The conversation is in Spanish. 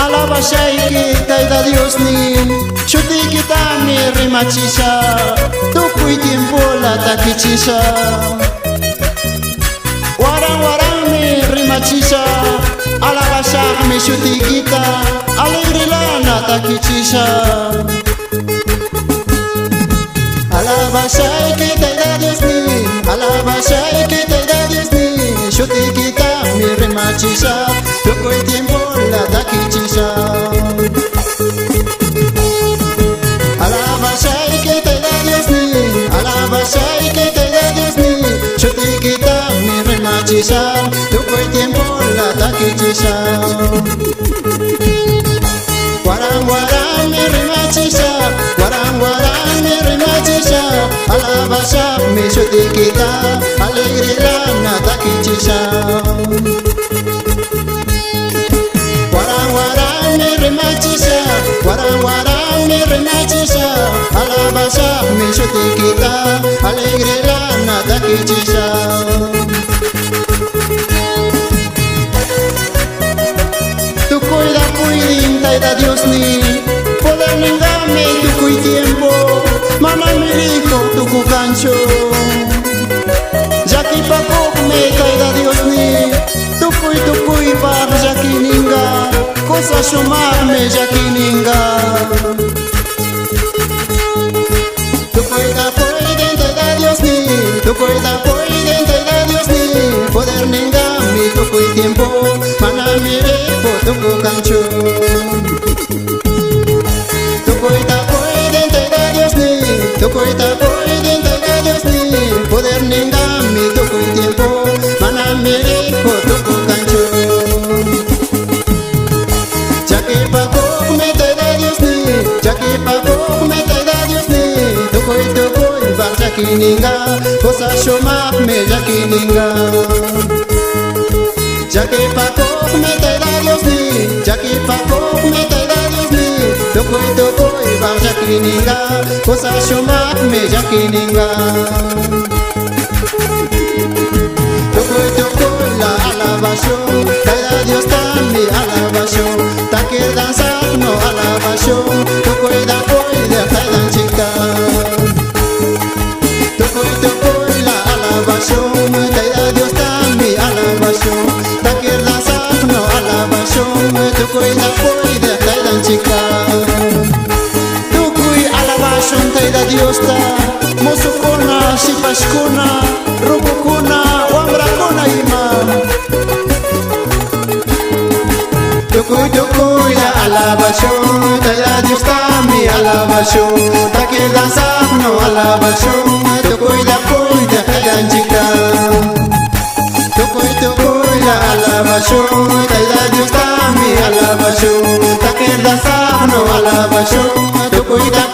Alaba shaiki taida Dios ni Shuti kitani rimachisha Tukui tiempo la takichisha Warang warang ni rimachisha Alaba shak mi shuti kita Alegre lana takichisha Alaba shaiki taida Dios ni Alaba shaiki taida Dios ni Shuti kita mi rimachisha Tukui tiempo la takichisha Alaba shaiki taida Dios ni Alaba shaiki taida Dios ni Shuti kita mi rimachisha Tukui tiempo la takichisha Warang warang mi rimachisha Warang warang mi rimachisha Alaba shak mi shuti kita Alegre lana takichisha Warang warang mi rimachisha Warang warang mi rimachisha Alaba shak mi shuti kita Alegre lana takichisha Taida Dios ni poder ningame tukui tiempo mama miriko tuku cancho Jaki pakok me taida Dios ni tukui par jaki ninga cosa shumar me jaki ninga tukui da poiden taida Dios ni tukui da poiden taida Dios ni poder ningame tukui tiempo mama miriko tuku cancho Tukuita poiden taida Dios ni poder ningami tukui tiempo mana miriko tuku cancho Jaki pakok me taida Dios ni Jaki pakok me taida Dios ni tukui bar jaki ninga cosa shomak me jaki ninga Jaki pakok me taida Dios ni Jaki pakok me taida Dios ni tukui bar jaki ninga cosa shumak me jaki ninga Tukui la alabasho taida Dios tambi alabasho Takir danzak no alabasho Tukui da poide taida chica Tukui la alabasho taida Dios tambi alabasho Takir danzak no alabasho Tukui da poide taida chica Taida Dios ta musukuna shipashkuna rupukuna wambrakuna ima Tukui la alabasho Taida Dios ta mi alabasho Takir danzak no alabasho Tukui da poide taida chica Tukui la alabasho Taida Dios ta mi alabasho Takir danzak no alabasho Tukui da